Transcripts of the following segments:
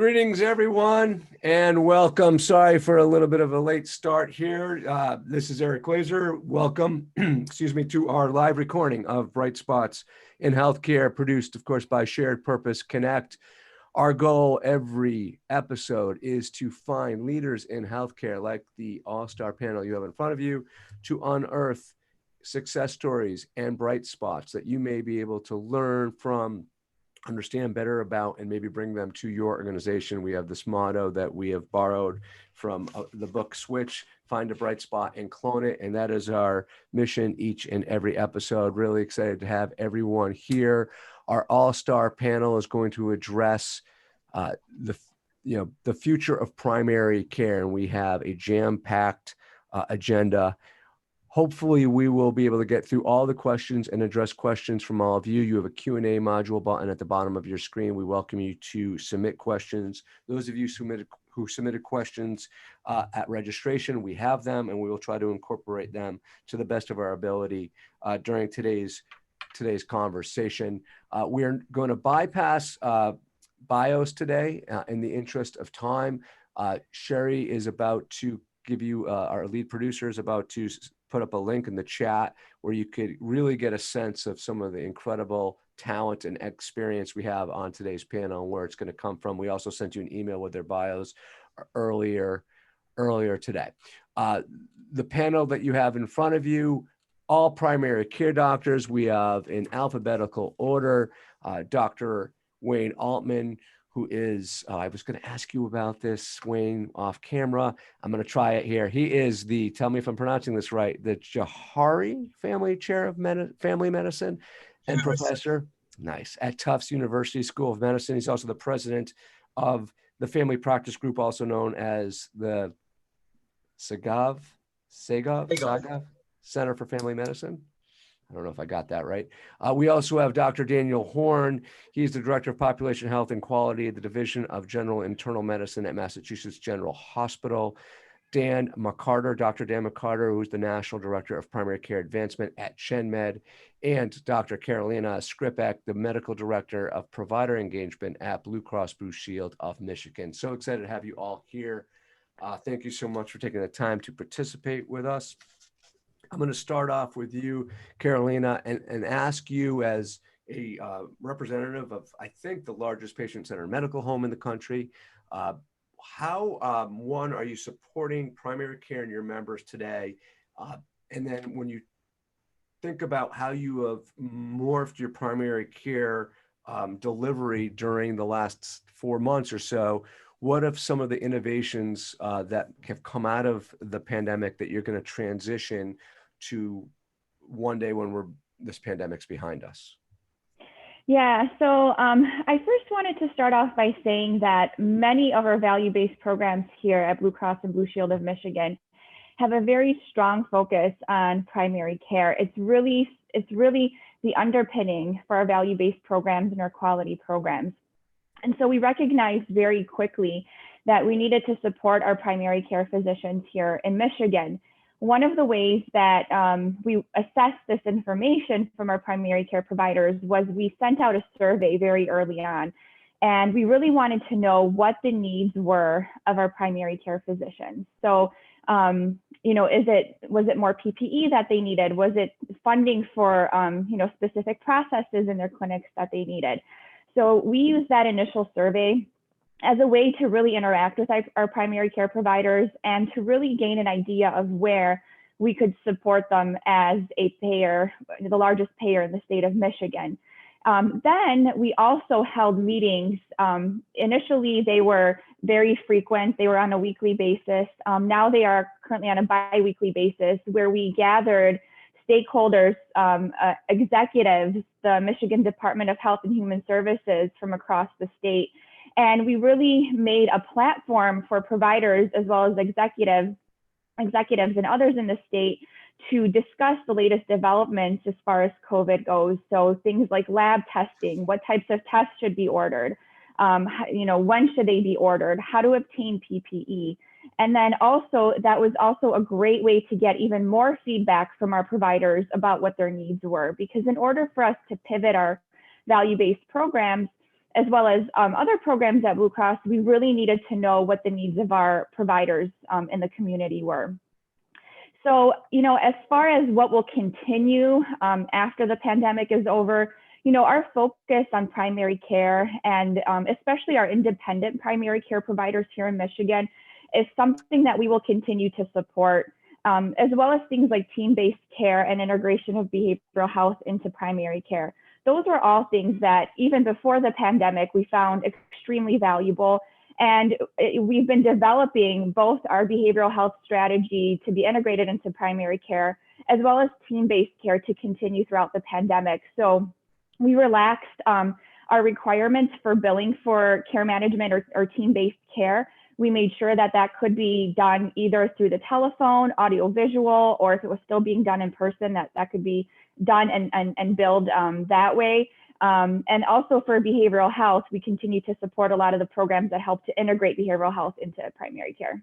Greetings, everyone, and welcome. Sorry for a little bit of a late start here. This is Eric Glazer. Welcome, excuse me, to our live recording of Bright Spots in Healthcare, produced, of course, by Shared Purpose Connect. Our goal every episode is to find leaders in healthcare, like the all-star panel you have in front of you, to unearth success stories and bright spots that you may be able to learn from, understand better about, and maybe bring them to your organization. We have this motto that we have borrowed from the book Switch, find a bright spot and clone it. And that is our mission each and every episode. Really excited to have everyone here. Our all-star panel is going to address the future of primary care. And we have a jam-packed agenda. Hopefully, we will be able to get through all the questions and address questions from all of you. You have a Q&A module button at the bottom of your screen. We welcome you to submit questions. Those of you who submitted questions at registration, we have them, and we will try to incorporate them to the best of our ability during today's conversation. We're going to bypass bios today in the interest of time. Sherry is about to give you, our lead producer is about to put up a link in the chat where you could really get a sense of some of the incredible talent and experience we have on today's panel and where it's going to come from. We also sent you an email with their bios earlier today. The panel that you have in front of you, all primary care doctors. We have in alphabetical order, Dr. Wayne Altman, who is, I was going to ask you about this, Wayne, off camera. I'm going to try it here. He is the, tell me if I'm pronouncing this right, the Johari Family Chair of Family Medicine and professor, nice, at Tufts University School of Medicine. He's also the president of the Family Practice Group, also known as the Sagav Center for Family Medicine. I don't know if I got that right. We also have Dr. Daniel Horn. He's the Director of Population Health and Quality at the Division of General Internal Medicine at Massachusetts General Hospital. Dan McCarter, Dr. Dan McCarter, who's the National Director of Primary Care Advancement at ChenMed, and Dr. Carolina Skripek, the Medical Director of Provider Engagement at Blue Cross Blue Shield of Michigan. So excited to have you all here. Thank you so much for taking the time to participate with us. I'm going to start off with you, Carolina, and ask you as a representative of, I think, the largest patient-centered medical home in the country. How, one, are you supporting primary care in your members today? And then when you think about how you have morphed your primary care delivery during the last 4 months or so, what are some of the innovations that have come out of the pandemic that you're going to transition to one day when this pandemic's behind us? Yeah, so I first wanted to start off by saying that many of our value-based programs here at Blue Cross and Blue Shield of Michigan have a very strong focus on primary care. It's really the underpinning for our value-based programs and our quality programs. And so we recognized very quickly that we needed to support our primary care physicians here in Michigan. One of the ways that we assessed this information from our primary care providers was we sent out a survey very early on, and we really wanted to know what the needs were of our primary care physicians. So, was it more PPE that they needed? Was it funding for, specific processes in their clinics that they needed? So we used that initial survey as a way to really interact with our primary care providers and to really gain an idea of where we could support them as a payer, the largest payer in the state of Michigan. Then we also held meetings. Initially, they were very frequent. They were on a weekly basis. Now they are currently on a bi-weekly basis where we gathered stakeholders, executives, the Michigan Department of Health and Human Services from across the state. And we really made a platform for providers as well as executives and others in the state to discuss the latest developments as far as COVID goes. So things like lab testing, what types of tests should be ordered, when should they be ordered, how to obtain PPE. And then also, that was also a great way to get even more feedback from our providers about what their needs were. Because in order for us to pivot our value-based programs as well as other programs at Blue Cross, we really needed to know what the needs of our providers in the community were. So, as far as what will continue after the pandemic is over, our focus on primary care and especially our independent primary care providers here in Michigan is something that we will continue to support, as well as things like team-based care and integration of behavioral health into primary care. Those are all things that even before the pandemic, we found extremely valuable. And we've been developing both our behavioral health strategy to be integrated into primary care, as well as team-based care to continue throughout the pandemic. So we relaxed our requirements for billing for care management or team-based care. We made sure that that could be done either through the telephone, audio visual, or if it was still being done in person, that could be done and billed that way. And also for behavioral health, we continue to support a lot of the programs that help to integrate behavioral health into primary care.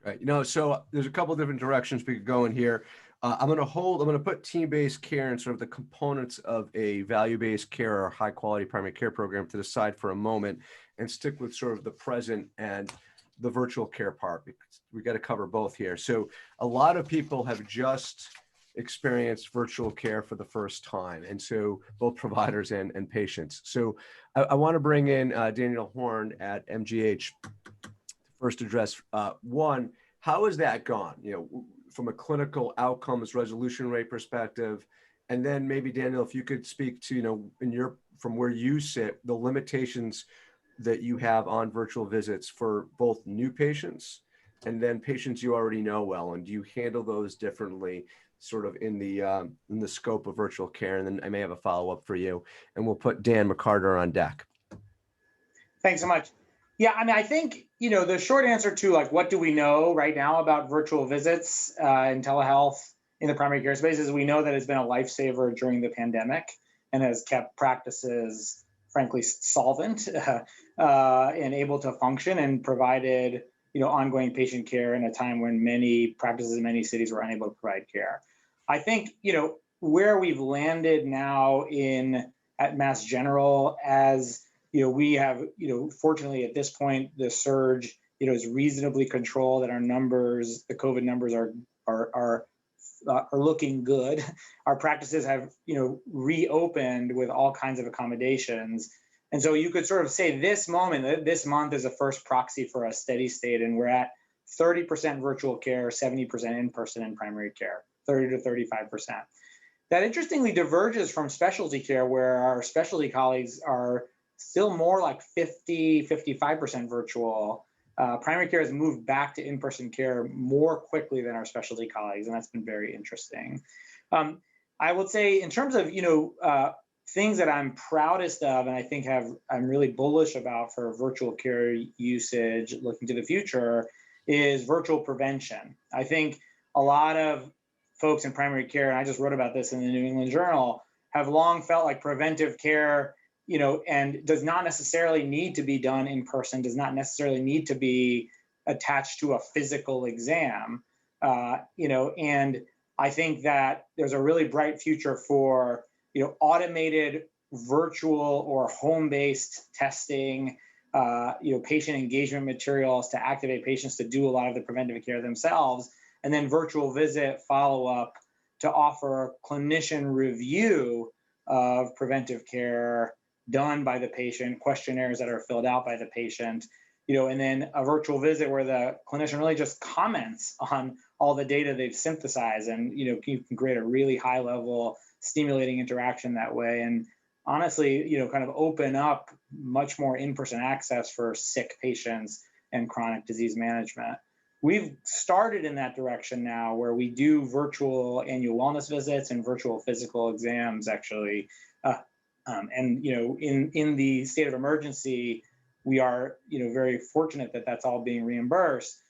Right. So there's a couple of different directions we could go in here. I'm going to put team-based care and sort of the components of a value-based care or high-quality primary care program to the side for a moment and stick with sort of the present and the virtual care part, because we got to cover both here. So a lot of people have just experienced virtual care for the first time, and so both providers and patients. So I want to bring in Daniel Horn at MGH to first address one, how has that gone, from a clinical outcomes resolution rate perspective? And then maybe Daniel, if you could speak to, from where you sit, the limitations that you have on virtual visits for both new patients and then patients you already know well, and do you handle those differently sort of in the scope of virtual care? And then I may have a follow-up for you, and we'll put Dan McCarter on deck. Thanks so much. Yeah, I think, the short answer to what do we know right now about virtual visits and telehealth in the primary care space is we know that it's been a lifesaver during the pandemic and has kept practices, frankly, solvent and able to function, and provided, ongoing patient care in a time when many practices in many cities were unable to provide care. I think, where we've landed now at Mass General, as we have, fortunately at this point, the surge, is reasonably controlled, and our numbers, the COVID numbers are looking good. Our practices have, reopened with all kinds of accommodations. And so you could sort of say this month is a first proxy for a steady state, and we're at 30% virtual care, 70% in-person in primary care, 30 to 35%. That interestingly diverges from specialty care, where our specialty colleagues are still more like 50, 55% virtual. Primary care has moved back to in-person care more quickly than our specialty colleagues, and that's been very interesting. I would say in terms of, things that I'm proudest of, and I think I'm really bullish about for virtual care usage looking to the future, is virtual prevention. I think a lot of folks in primary care, and I just wrote about this in the New England Journal, have long felt like preventive care, and does not necessarily need to be done in person, does not necessarily need to be attached to a physical exam, and I think that there's a really bright future for, automated virtual or home-based testing, patient engagement materials to activate patients to do a lot of the preventive care themselves, and then virtual visit follow-up to offer clinician review of preventive care done by the patient, questionnaires that are filled out by the patient, and then a virtual visit where the clinician really just comments on all the data they've synthesized, and you can create a really high level stimulating interaction that way, and honestly, kind of open up much more in-person access for sick patients and chronic disease management. We've started in that direction now, where we do virtual annual wellness visits and virtual physical exams, actually. And in the state of emergency, we are very fortunate that that's all being reimbursed.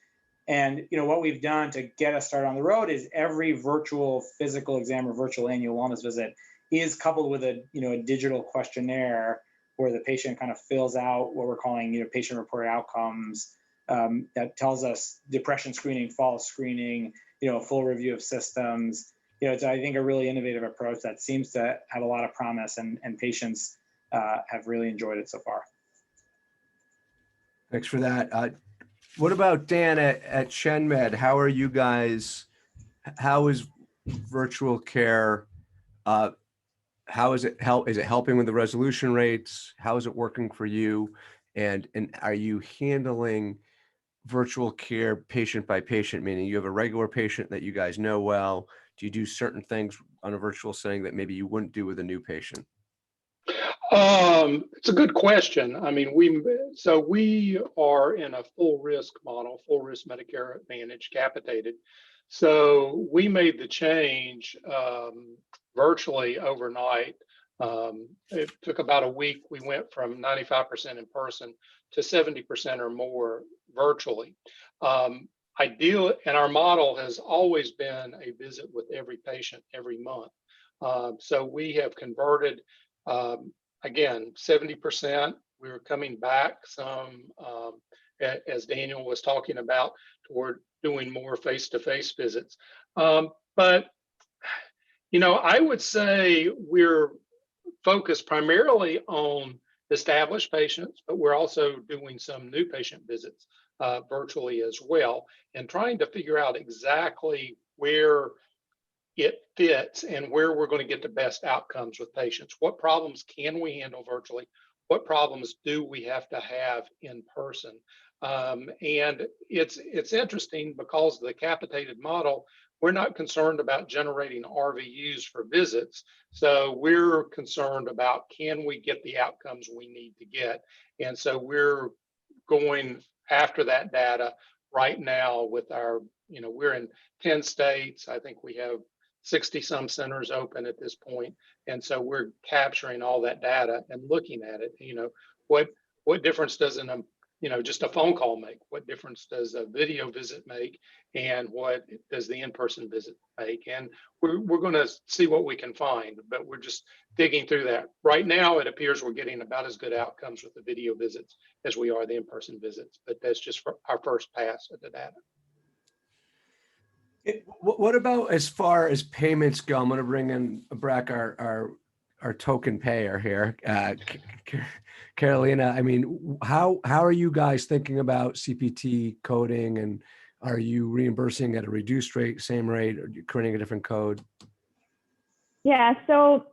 And what we've done to get us started on the road is every virtual physical exam or virtual annual wellness visit is coupled with a digital questionnaire where the patient kind of fills out what we're calling patient-reported outcomes, that tells us depression screening, fall screening, a full review of systems. It's, I think, a really innovative approach that seems to have a lot of promise, and patients have really enjoyed it so far. Thanks for that. What about Dan at ChenMed? How are you guys? How is virtual care? How is it help? Is it helping with the resolution rates? How is it working for you? And are you handling virtual care patient by patient? Meaning you have a regular patient that you guys know well. Do you do certain things on a virtual setting that maybe you wouldn't do with a new patient? It's a good question. I mean, we are in a full risk model, full risk Medicare Advantage, capitated. So we made the change virtually overnight. It took about a week. We went from 95% in person to 70% or more virtually. Ideal, and our model has always been a visit with every patient every month. So we have converted. Again, 70%, we were coming back some, as Daniel was talking about, toward doing more face-to-face visits. But, you know, I would say we're focused primarily on established patients, but we're also doing some new patient visits virtually as well, and trying to figure out exactly where it fits and where we're going to get the best outcomes with patients. What problems can we handle virtually? What problems do we have to have in person? And it's interesting because of the capitated model, we're not concerned about generating RVUs for visits. So we're concerned about, can we get the outcomes we need to get? And so we're going after that data right now with our, you know, we're in 10 states. I think we have 60 some centers open at this point. And so we're capturing all that data and looking at it. You know, what difference does just a phone call make? What difference does a video visit make? And what does the in-person visit make? And we're going to see what we can find, but we're just digging through that. Right now, it appears we're getting about as good outcomes with the video visits as we are the in-person visits, but that's just for our first pass at the data. What about as far as payments go? I'm going to bring in Brack, our token payer here, Carolina. I mean, how are you guys thinking about CPT coding, and are you reimbursing at a reduced rate, same rate, or creating a different code? Yeah, so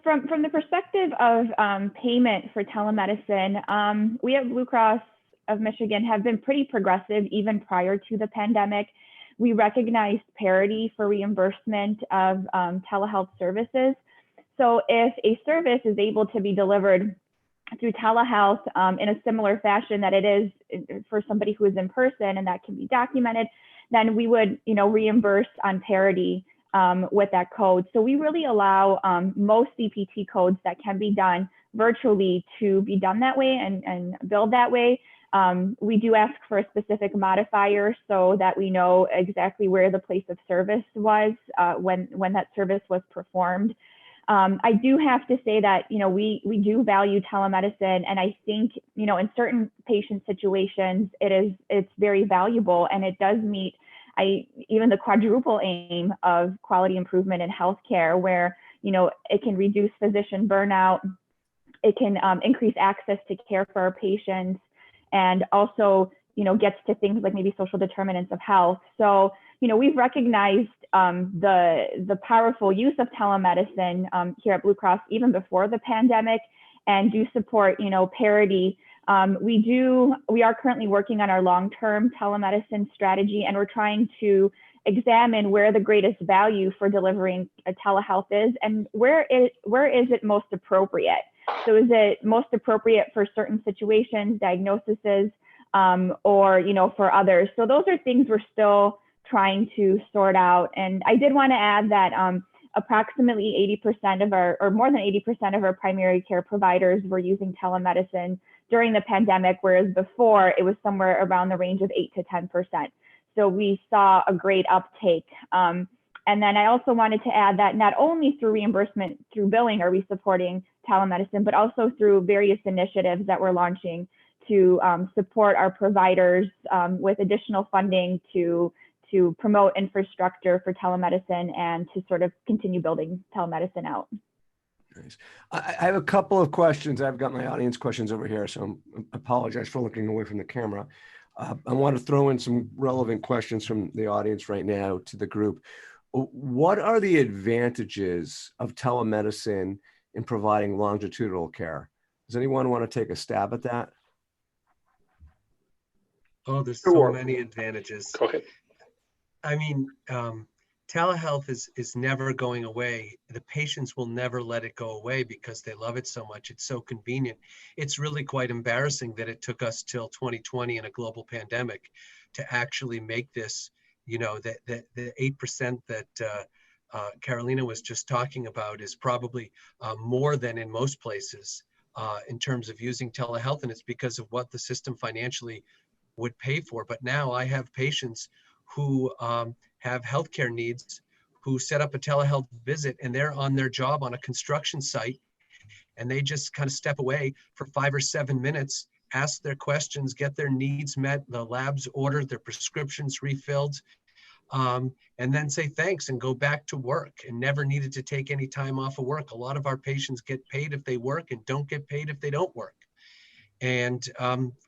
from the perspective of payment for telemedicine, we at Blue Cross of Michigan have been pretty progressive even prior to the pandemic. We recognized parity for reimbursement of telehealth services. So if a service is able to be delivered through telehealth in a similar fashion that it is for somebody who is in person, and that can be documented, then we would, reimburse on parity with that code. So we really allow most CPT codes that can be done virtually to be done that way and billed that way. We do ask for a specific modifier so that we know exactly where the place of service was when that service was performed. I do have to say that, we do value telemedicine, and I think, in certain patient situations, it's very valuable, and it does meet even the quadruple aim of quality improvement in healthcare, where, it can reduce physician burnout, it can increase access to care for our patients, and also, gets to things like maybe social determinants of health. So, we've recognized the powerful use of telemedicine here at Blue Cross even before the pandemic, and do support, parity. We are currently working on our long-term telemedicine strategy, and we're trying to examine where the greatest value for delivering a telehealth is, and where is it most appropriate. So is it most appropriate for certain situations, diagnoses, or, for others? So those are things we're still trying to sort out. And I did want to add that approximately 80% of or more than 80% of our primary care providers were using telemedicine during the pandemic, whereas before it was somewhere around the range of 8 to 10%. So we saw a great uptake. And then I also wanted to add that not only through reimbursement, through billing, are we supporting telemedicine, but also through various initiatives that we're launching to support our providers with additional funding to promote infrastructure for telemedicine and to sort of continue building telemedicine out. Nice. I have a couple of questions. I've got my audience questions over here, so I apologize for looking away from the camera. I want to throw in some relevant questions from the audience right now to the group. What are the advantages of telemedicine in providing longitudinal care? Does anyone want to take a stab at that? Oh, there's Sure. so many advantages. Go ahead. I mean, telehealth is never going away. The patients will never let it go away because they love it so much. It's so convenient. It's really quite embarrassing that it took us till 2020 in a global pandemic to actually make this, you know, the 8% that Carolina was just talking about is probably more than in most places in terms of using telehealth. And it's because of what the system financially would pay for. But now I have patients who have healthcare needs who set up a telehealth visit and they're on their job on a construction site and they just kind of step away for 5 or 7 minutes, ask their questions, get their needs met, the labs ordered, their prescriptions refilled, and then say thanks and go back to work and never needed to take any time off of work. A lot of our patients get paid if they work and don't get paid if they don't work. And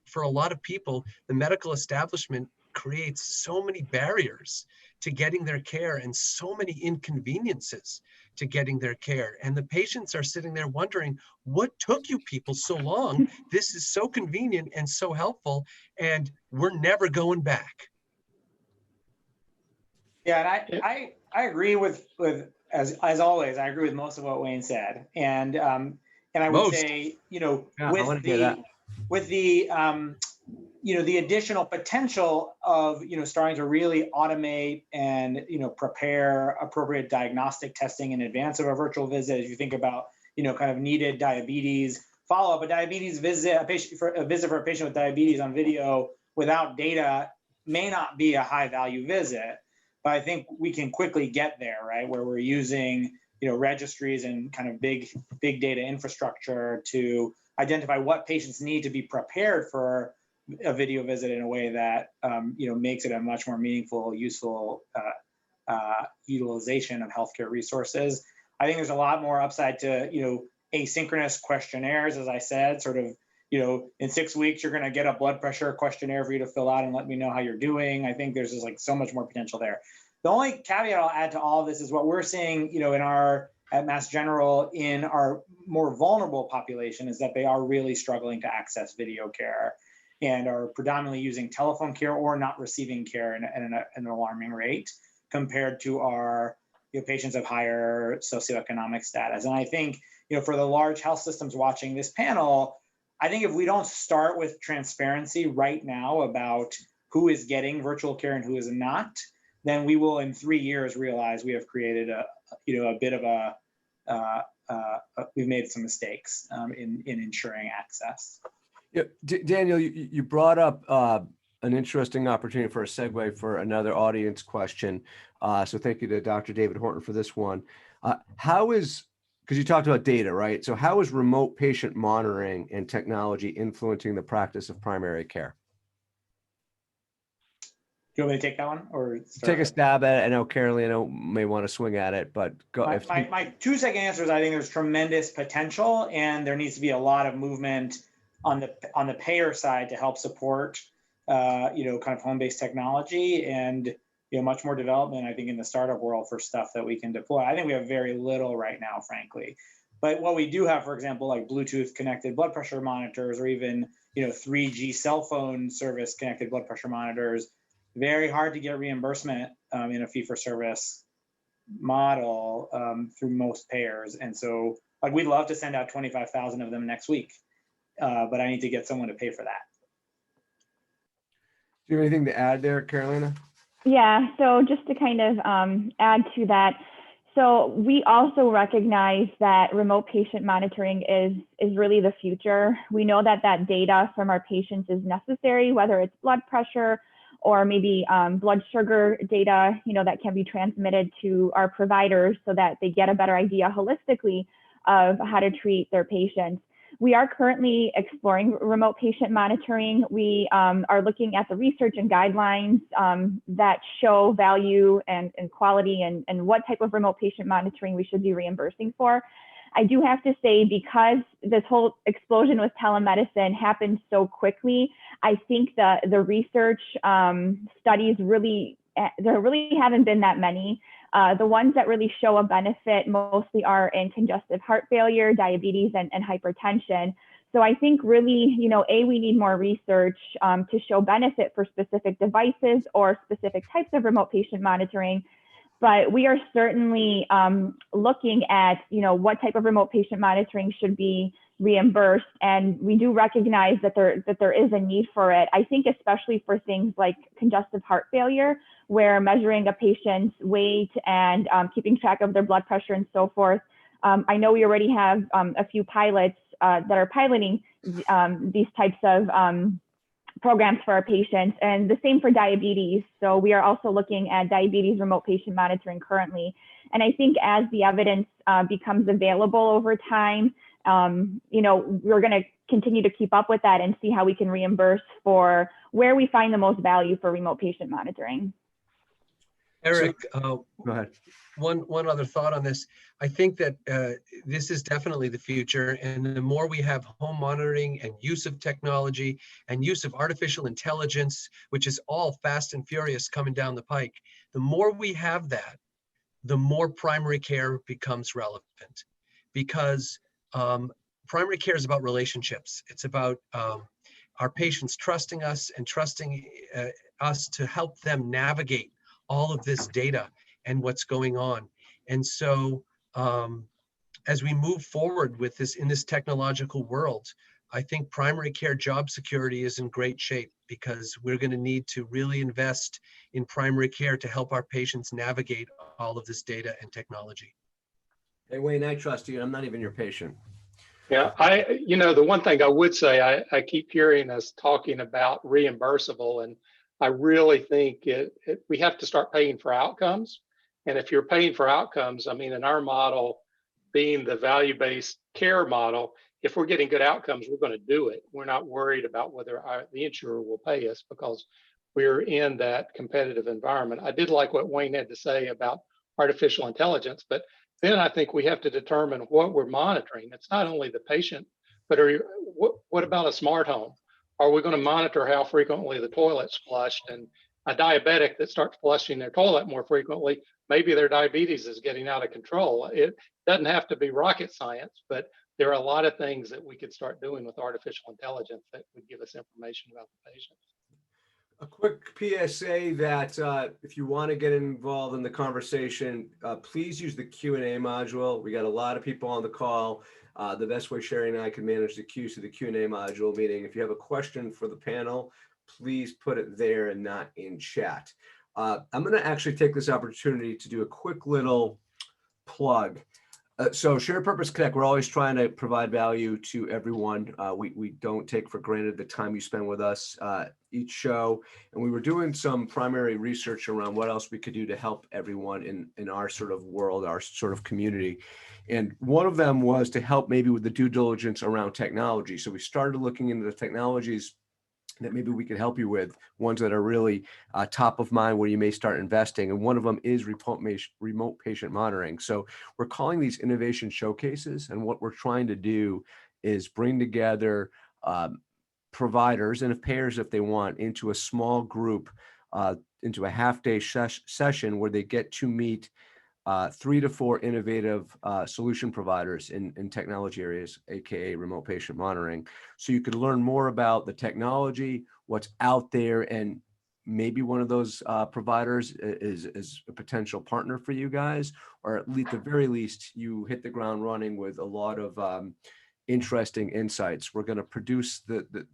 for a lot of people, the medical establishment creates so many barriers to getting their care and so many inconveniences to getting their care. And the patients are sitting there wondering, what took you people so long? This is so convenient and so helpful, and we're never going back. Yeah, and I agree with as always, I agree with most of what Wayne said. And I would say, you know, with the you know, the additional potential of, you know, starting to really automate and, you know, prepare appropriate diagnostic testing in advance of a virtual visit. As you think about, you know, kind of needed diabetes follow-up, a diabetes visit, a visit for a patient with diabetes on video without data may not be a high value visit, but I think we can quickly get there, right? Where we're using, you know, registries and kind of big data infrastructure to identify what patients need to be prepared for a video visit in a way that you know, makes it a much more meaningful, useful utilization of healthcare resources. I think there's a lot more upside to, you know, asynchronous questionnaires, as I said, sort of, you know, in 6 weeks you're going to get a blood pressure questionnaire for you to fill out and let me know how you're doing. I think there's just like so much more potential there. The only caveat I'll add to all of this is what we're seeing, you know, at Mass General in our more vulnerable population is that they are really struggling to access video care and are predominantly using telephone care or not receiving care at an alarming rate compared to our, you know, patients of higher socioeconomic status. And I think, you know, for the large health systems watching this panel, I think if we don't start with transparency right now about who is getting virtual care and who is not, then we will in 3 years realize we have created a, you know, a bit of we've made some mistakes in ensuring access. Yeah, Daniel, you brought up an interesting opportunity for a segue for another audience question. So thank you to Dr. David Horton for this one. How is, because you talked about data, right? So how is remote patient monitoring and technology influencing the practice of primary care? Do you want me to take that one or take a stab at it? I know Carolina may want to swing at it, but go. My 2-second answer is I think there's tremendous potential and there needs to be a lot of movement on the payer side to help support, you know, kind of home-based technology and, you know, much more development, I think, in the startup world for stuff that we can deploy. I think we have very little right now, frankly. But what we do have, for example, like Bluetooth connected blood pressure monitors or even, you know, 3G cell phone service connected blood pressure monitors, very hard to get reimbursement in a fee-for-service model through most payers. And so like, we'd love to send out 25,000 of them next week. But I need to get someone to pay for that. Do you have anything to add there, Carolina? Yeah, so just to kind of add to that, so we also recognize that remote patient monitoring is really the future. We know that data from our patients is necessary, whether it's blood pressure or maybe blood sugar data, you know, that can be transmitted to our providers so that they get a better idea holistically of how to treat their patients. We are currently exploring remote patient monitoring. We are looking at the research and guidelines that show value and quality and what type of remote patient monitoring we should be reimbursing for. I do have to say, because this whole explosion with telemedicine happened so quickly, I think the research studies there really haven't been that many. The ones that really show a benefit mostly are in congestive heart failure, diabetes, and hypertension. So I think really, we need more research to show benefit for specific devices or specific types of remote patient monitoring. But we are certainly looking at, what type of remote patient monitoring should be reimbursed. And we do recognize that there is a need for it. I think especially for things like congestive heart failure, where measuring a patient's weight and keeping track of their blood pressure and so forth. I know we already have a few pilots that are piloting these types of programs for our patients, and the same for diabetes. So we are also looking at diabetes remote patient monitoring currently. And I think as the evidence becomes available over time, we're going to continue to keep up with that and see how we can reimburse for where we find the most value for remote patient monitoring. Eric, Go ahead. One other thought on this. I think that this is definitely the future, and the more we have home monitoring and use of technology and use of artificial intelligence, which is all fast and furious coming down the pike, the more we have that, the more primary care becomes relevant, because primary care is about relationships. It's about our patients trusting us and trusting us to help them navigate all of this data and what's going on. And so as we move forward with this in this technological world, I think primary care job security is in great shape, because we're going to need to really invest in primary care to help our patients navigate all of this data and technology. Hey, Wayne, I trust you. I'm not even your patient. Yeah, the one thing I would say, I keep hearing us talking about reimbursable, and I really think we have to start paying for outcomes. And if you're paying for outcomes, I mean, in our model, being the value-based care model, if we're getting good outcomes, we're going to do it. We're not worried about whether the insurer will pay us, because we're in that competitive environment. I did like what Wayne had to say about artificial intelligence, but then I think we have to determine what we're monitoring. It's not only the patient, but what about a smart home? Are we going to monitor how frequently the toilet's flushed? And a diabetic that starts flushing their toilet more frequently, maybe their diabetes is getting out of control. It doesn't have to be rocket science, but there are a lot of things that we could start doing with artificial intelligence that would give us information about the patient. A quick PSA that if you want to get involved in the conversation, please use the Q&A module. We got a lot of people on the call. The best way Sherry and I can manage the queues to the Q&A module, meaning if you have a question for the panel, please put it there and not in chat. I'm going to actually take this opportunity to do a quick little plug. So Shared Purpose Connect, we're always trying to provide value to everyone. We don't take for granted the time you spend with us each show. And we were doing some primary research around what else we could do to help everyone in our sort of world, our sort of community. And one of them was to help maybe with the due diligence around technology. So we started looking into the technologies that maybe we could help you with, ones that are really top of mind where you may start investing. And one of them is remote patient monitoring. So we're calling these innovation showcases. And what we're trying to do is bring together providers and payers, if they want, into a small group, into a half-day session where they get to meet 3 to 4 innovative solution providers in technology areas, aka remote patient monitoring. So you could learn more about the technology, what's out there, and maybe one of those providers is a potential partner for you guys, or at least, at the very least, you hit the ground running with a lot of interesting insights. We're going to produce the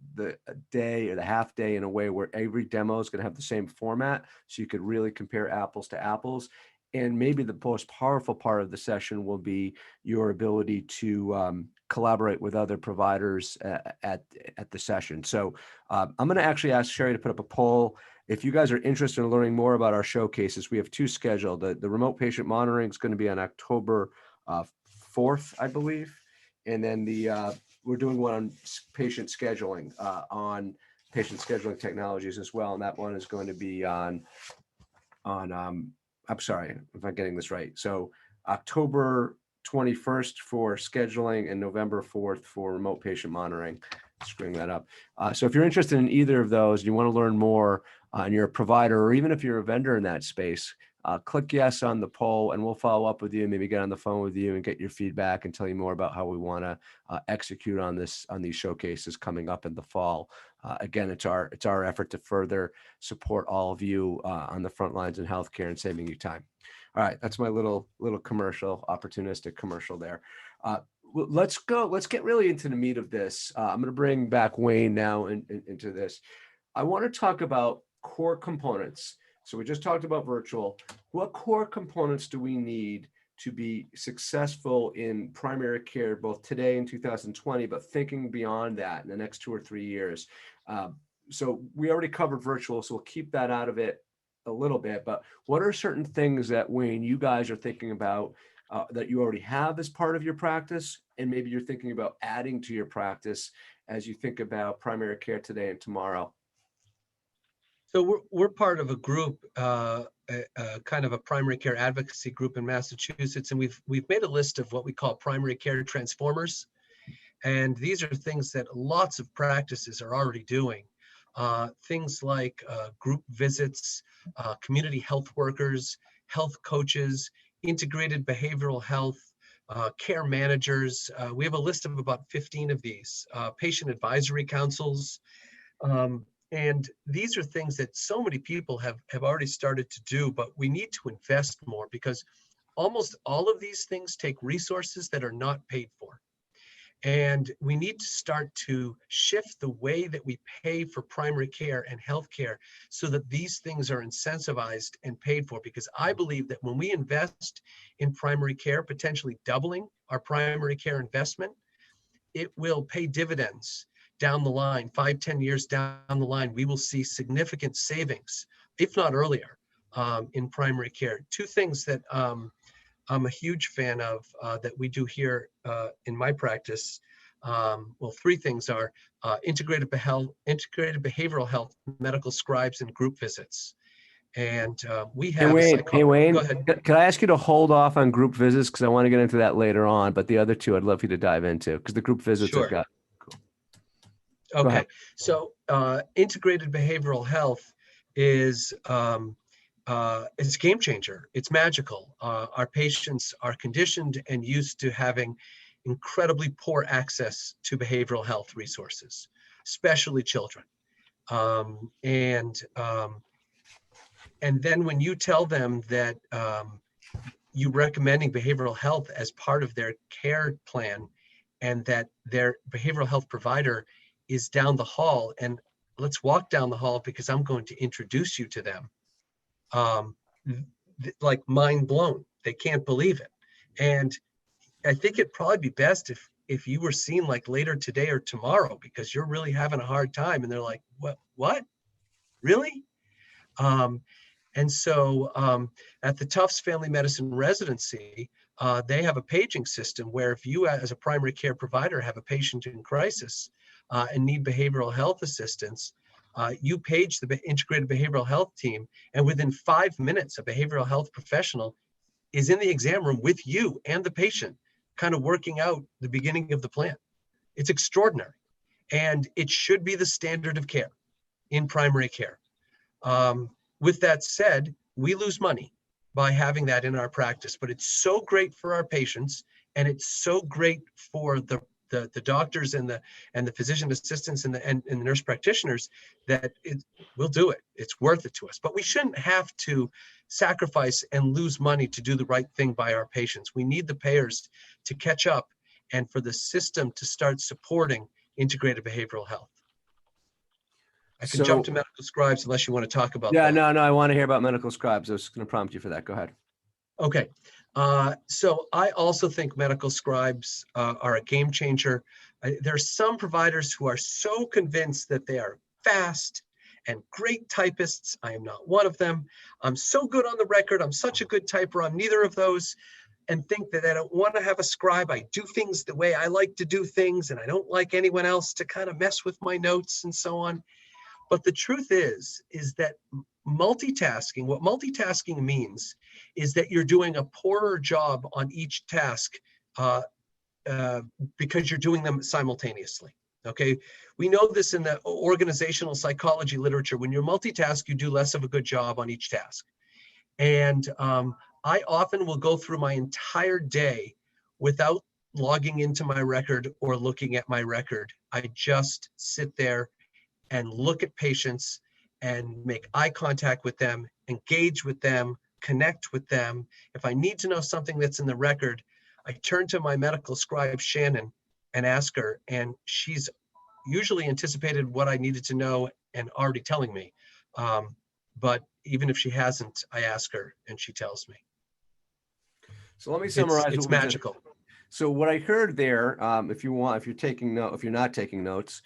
day or the half day in a way where every demo is going to have the same format, so you could really compare apples to apples. And maybe the most powerful part of the session will be your ability to collaborate with other providers at the session. So I'm going to actually ask Sherry to put up a poll. If you guys are interested in learning more about our showcases, we have 2 scheduled. The remote patient monitoring is going to be on October 4th, I believe. And then we're doing one on patient scheduling, technologies as well. And that one is going to be on I'm sorry if I'm getting this right. So October 21st for scheduling and November 4th for remote patient monitoring. Screwing that up. So if you're interested in either of those, you want to learn more, and you're a provider, or even if you're a vendor in that space, click yes on the poll, and we'll follow up with you, maybe get on the phone with you and get your feedback and tell you more about how we want to execute on these showcases coming up in the fall. Again, it's our effort to further support all of you on the front lines in healthcare and saving you time. All right, that's my little commercial, opportunistic commercial there. Let's get really into the meat of this. I'm going to bring back Wayne now into this. I want to talk about core components. So we just talked about virtual. What core components do we need to be successful in primary care, both today in 2020, but thinking beyond that in the next 2 or 3 years? So we already covered virtual, so we'll keep that out of it a little bit. But what are certain things that, Wayne, you guys are thinking about that you already have as part of your practice, and maybe you're thinking about adding to your practice as you think about primary care today and tomorrow? So we're part of a group, kind of a primary care advocacy group in Massachusetts, and we've made a list of what we call primary care transformers, and these are things that lots of practices are already doing. Things like group visits, community health workers, health coaches, integrated behavioral health, care managers. We have a list of about 15 of these, patient advisory councils. And these are things that so many people have already started to do, but we need to invest more because almost all of these things take resources that are not paid for. And we need to start to shift the way that we pay for primary care and healthcare so that these things are incentivized and paid for. Because I believe that when we invest in primary care, potentially doubling our primary care investment, it will pay dividends down the line. 5-10 years down the line, we will see significant savings, if not earlier, in primary care. Two things that I'm a huge fan of that we do here in my practice. Well, three things are integrated behavioral health, medical scribes, and group visits. And we have Hey Wayne, Go ahead. can I ask you to hold off on group visits, because I want to get into that later on, but the other two I'd love you to dive into, because the group visits Sure. I've got. Okay, so integrated behavioral health is it's a game changer. It's magical. Our patients are conditioned and used to having incredibly poor access to behavioral health resources, especially children. And then when you tell them that you're recommending behavioral health as part of their care plan, and that their behavioral health provider is down the hall, and let's walk down the hall because I'm going to introduce you to them. Like mind blown. They can't believe it. And I think it'd probably be best if you were seen like later today or tomorrow, because you're really having a hard time. And they're like, what? Really? And so at the Tufts Family Medicine Residency, they have a paging system where if you as a primary care provider have a patient in crisis and need behavioral health assistance, you page the integrated behavioral health team, and within 5 minutes, a behavioral health professional is in the exam room with you and the patient, kind of working out the beginning of the plan. It's extraordinary. And it should be the standard of care in primary care. With that said, we lose money by having that in our practice, but it's so great for our patients, and it's so great for the doctors and the physician assistants and the nurse practitioners that we'll do it. It's worth it to us. But we shouldn't have to sacrifice and lose money to do the right thing by our patients. We need the payers to catch up and for the system to start supporting integrated behavioral health. I can jump to medical scribes unless you want to talk about that. No, I want to hear about medical scribes. I was going to prompt you for that. Go ahead. Okay. So I also think medical scribes are a game changer. There are some providers who are so convinced that they are fast and great typists. I am not one of them. I'm so good on the record. I'm such a good typer. I'm neither of those, and think that I don't want to have a scribe. I do things the way I like to do things, and I don't like anyone else to kind of mess with my notes and so on. But the truth is that multitasking, what multitasking means is that you're doing a poorer job on each task because you're doing them simultaneously. Okay, we know this in the organizational psychology literature. When you're multitask, you do less of a good job on each task. And I often will go through my entire day without logging into my record or looking at my record. I just sit there and look at patients and make eye contact with them, engage with them, connect with them. If I need to know something that's in the record, I turn to my medical scribe, Shannon, and ask her, and she's usually anticipated what I needed to know and already telling me. But even if she hasn't, I ask her and she tells me. So let me summarize. It's magical. So what I heard there, if you're taking note, if you're not taking notes,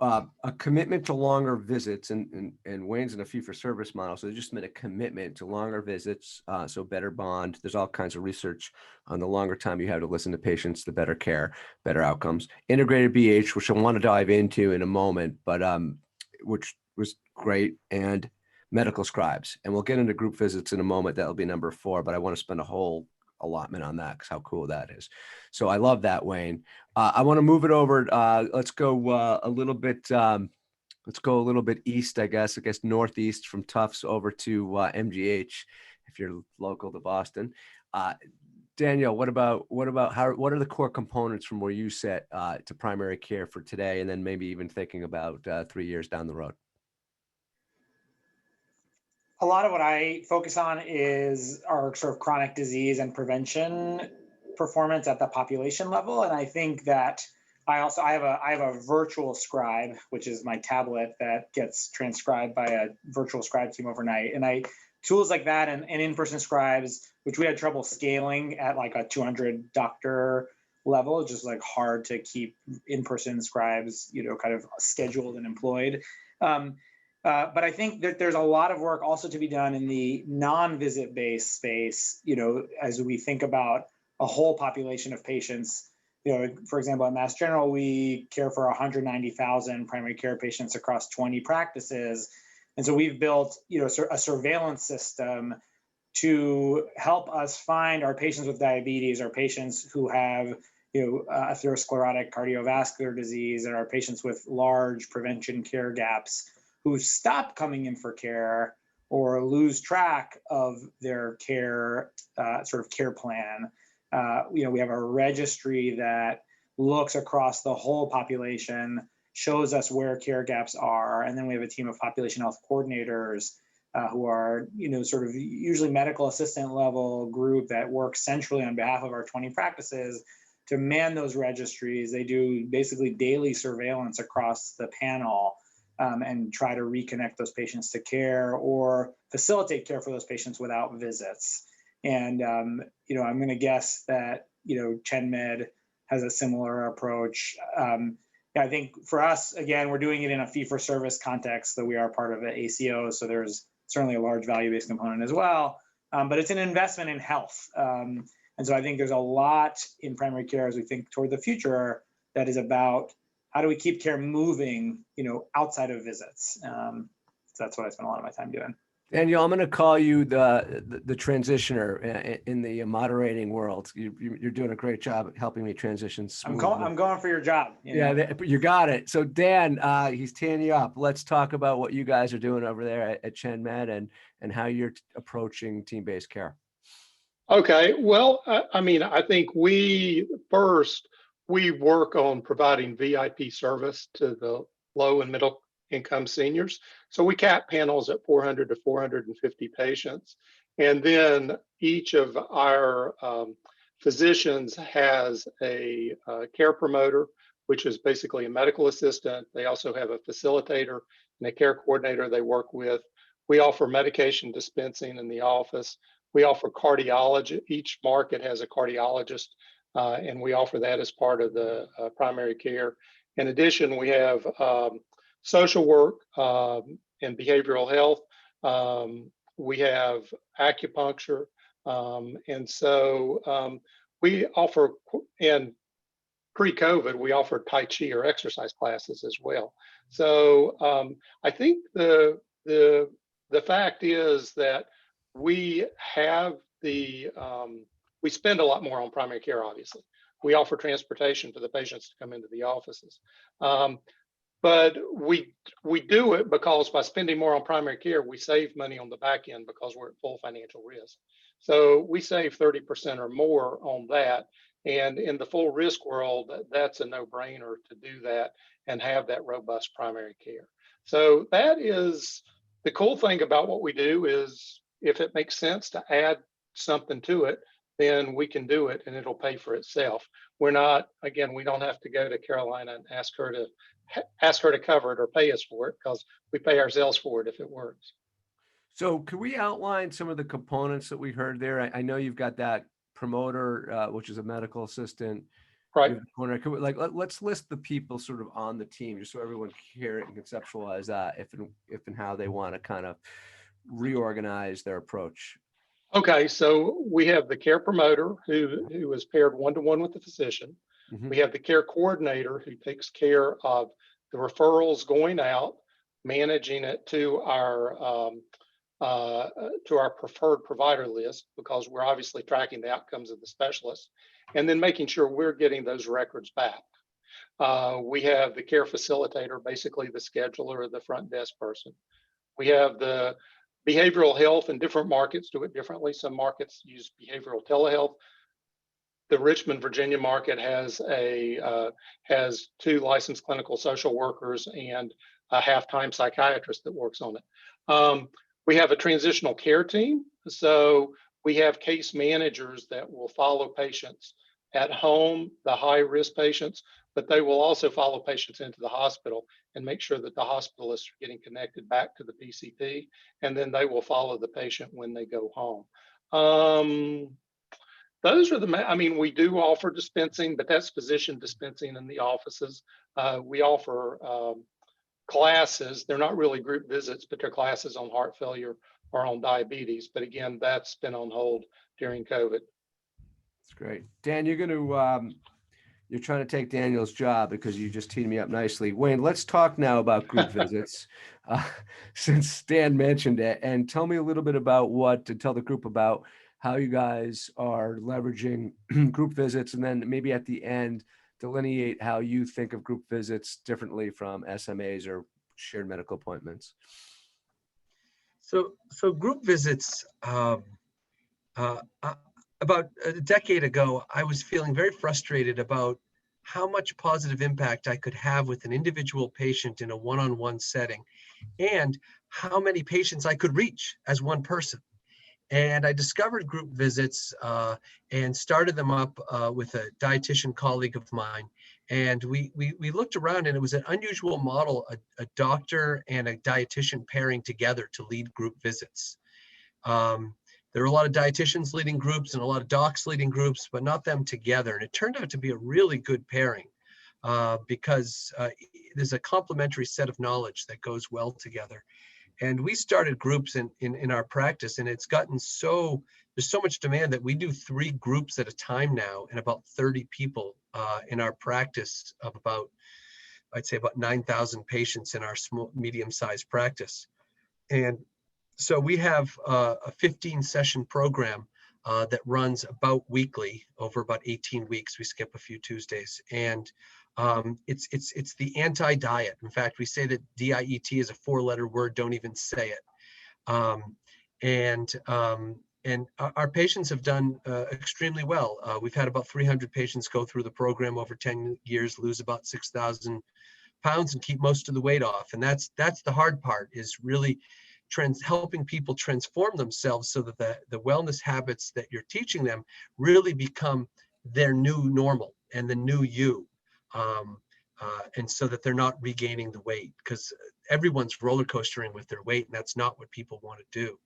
a commitment to longer visits, and Wayne's in a fee-for-service model, so they just made a commitment to longer visits, so better bond. There's all kinds of research on the longer time you have to listen to patients, the better care, better outcomes. Integrated BH, which I want to dive into in a moment, but which was great, and medical scribes, and we'll get into group visits in a moment. That'll be number 4, but I want to spend a whole allotment on that because how cool that is. So I love that, Wayne. I want to move it over. Let's go a little bit. Let's go a little bit east, I guess northeast from Tufts over to MGH, if you're local to Boston. Danielle, what are the core components from where you sit to primary care for today, and then maybe even thinking about 3 years down the road? A lot of what I focus on is our sort of chronic disease and prevention performance at the population level. And I think that I have a virtual scribe, which is my tablet that gets transcribed by a virtual scribe team overnight. And tools like that and in-person scribes, which we had trouble scaling at like a 200 doctor level, just like hard to keep in-person scribes, kind of scheduled and employed. But I think that there's a lot of work also to be done in the non-visit based space, as we think about a whole population of patients. For example, at Mass General, we care for 190,000 primary care patients across 20 practices. And so we've built, a surveillance system to help us find our patients with diabetes, our patients who have, atherosclerotic cardiovascular disease, and our patients with large prevention care gaps who stop coming in for care or lose track of their care, care plan. We have a registry that looks across the whole population, shows us where care gaps are, and then we have a team of population health coordinators who are, usually medical assistant level group that work centrally on behalf of our 20 practices to man those registries. They do basically daily surveillance across the panel. And try to reconnect those patients to care or facilitate care for those patients without visits. And, I'm going to guess that, ChenMed has a similar approach. I think for us, again, we're doing it in a fee-for-service context, that we are part of the ACO, so there's certainly a large value-based component as well. But it's an investment in health. And so I think there's a lot in primary care as we think toward the future that is about how do we keep care moving, outside of visits? So that's what I spend a lot of my time doing. Daniel, I'm going to call you the transitioner in the moderating world. You're doing a great job at helping me transition smoothly. I'm going for your job. Yeah, you got it. So Dan, he's teeing you up. Let's talk about what you guys are doing over there at ChenMed and how you're approaching team-based care. Okay, well, I think we work on providing VIP service to the low and middle income seniors. So we cap panels at 400 to 450 patients. And then each of our physicians has a care promoter, which is basically a medical assistant. They also have a facilitator and a care coordinator they work with. We offer medication dispensing in the office. We offer cardiology. Each market has a cardiologist. And we offer that as part of the primary care. In addition, we have social work and behavioral health. We have acupuncture. And so we offer, and pre-COVID, we offered Tai Chi or exercise classes as well. So I think the fact is that we have we spend a lot more on primary care, obviously. we offer transportation for the patients to come into the offices. But we do it because by spending more on primary care, we save money on the back end because we're at full financial risk. So we save 30% or more on that. And in the full risk world, that's a no-brainer to do that and have that robust primary care. So that is the cool thing about what we do, is if it makes sense to add something to it, then we can do it and it'll pay for itself. We're not, again, we don't have to go to Carolina and ask her to cover it or pay us for it, because we pay ourselves for it if it works. So can we outline some of the components that we heard there? I know you've got that promoter, which is a medical assistant. Right. Let's list the people sort of on the team, just so everyone can hear it and conceptualize that if and how they want to kind of reorganize their approach. Okay, so we have the care promoter who is paired one-to-one with the physician. Mm-hmm. We have the care coordinator who takes care of the referrals going out, managing it to our preferred provider list, because we're obviously tracking the outcomes of the specialists, and then making sure we're getting those records back. We have the care facilitator, basically the scheduler or the front desk person. We have the behavioral health, and different markets do it differently. Some markets use behavioral telehealth. The Richmond, Virginia market has has 2 licensed clinical social workers and a half-time psychiatrist that works on it. We have a transitional care team. So we have case managers that will follow patients at home, the high-risk patients, but they will also follow patients into the hospital and make sure that the hospitalists are getting connected back to the PCP, and then they will follow the patient when they go home. Those are we do offer dispensing, but that's physician dispensing in the offices. We offer classes. They're not really group visits, but they're classes on heart failure or on diabetes. But again, that's been on hold during COVID. That's great. Dan, you're trying to take Daniel's job because you just teed me up nicely. Wayne, let's talk now about group visits, since Dan mentioned it, and tell me a little bit about tell the group about how you guys are leveraging group visits, and then maybe at the end, delineate how you think of group visits differently from SMAs or shared medical appointments. So group visits, about a decade ago, I was feeling very frustrated about how much positive impact I could have with an individual patient in a one-on-one setting, and how many patients I could reach as one person. And I discovered group visits and started them up with a dietitian colleague of mine. And we looked around, and it was an unusual model, a doctor and a dietitian pairing together to lead group visits. There were a lot of dietitians leading groups and a lot of docs leading groups, but not them together. And it turned out to be a really good pairing because there's a complementary set of knowledge that goes well together. And we started groups in our practice, and it's gotten there's so much demand that we do 3 groups at a time now, and about 30 people in our practice of I'd say about 9,000 patients in our small, medium-sized practice. And so we have a 15-session program that runs about weekly over about 18 weeks. We skip a few Tuesdays, and it's the anti-diet. In fact, we say that DIET is a 4-letter word. Don't even say it. And our patients have done extremely well. We've had about 300 patients go through the program over 10 years, lose about 6,000 pounds, and keep most of the weight off. And that's the hard part, is really helping people transform themselves so that the wellness habits that you're teaching them really become their new normal and the new you. And so that they're not regaining the weight, because everyone's roller coastering with their weight, and that's not what people want to do.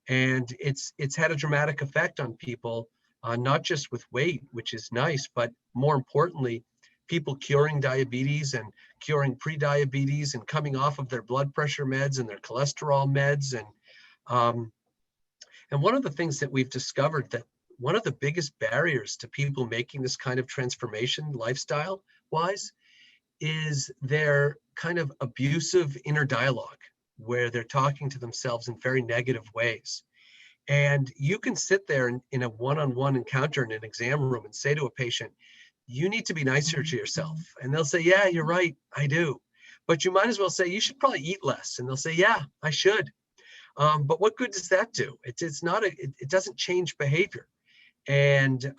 And it's had a dramatic effect on people, not just with weight, which is nice, but more importantly, people curing diabetes and curing pre-diabetes and coming off of their blood pressure meds and their cholesterol meds. And one of the things that we've discovered, that one of the biggest barriers to people making this kind of transformation lifestyle wise is their kind of abusive inner dialogue, where they're talking to themselves in very negative ways. And you can sit there in a one-on-one encounter in an exam room and say to a patient, you need to be nicer to yourself. And they'll say, yeah, you're right, I do. But you might as well say, you should probably eat less. And they'll say, yeah, I should. But what good does that do? It's not it doesn't change behavior. And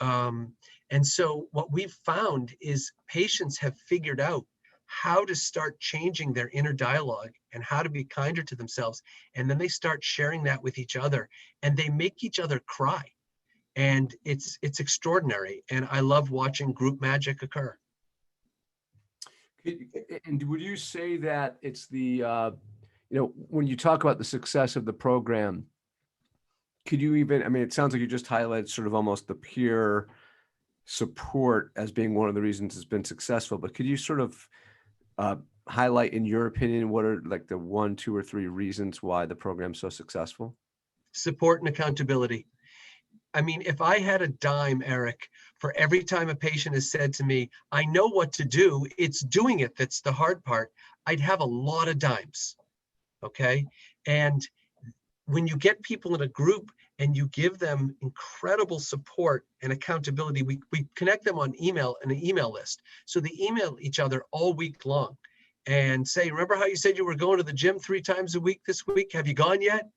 so what we've found is patients have figured out how to start changing their inner dialogue and how to be kinder to themselves. And then they start sharing that with each other, and they make each other cry. And it's extraordinary. And I love watching group magic occur. And would you say that it's the, when you talk about the success of the program, could you even, I mean, it sounds like you just highlighted sort of almost the peer support as being one of the reasons it's been successful, but could you sort of highlight, in your opinion, what are like the 1, 2, or 3 reasons why the program's so successful? Support and accountability. I mean, if I had a dime, Eric, for every time a patient has said to me, I know what to do, it's doing it that's the hard part, I'd have a lot of dimes. Okay. And when you get people in a group and you give them incredible support and accountability, we connect them on email and an email list. So they email each other all week long and say, remember how you said you were going to the gym 3 times a week this week? Have you gone yet?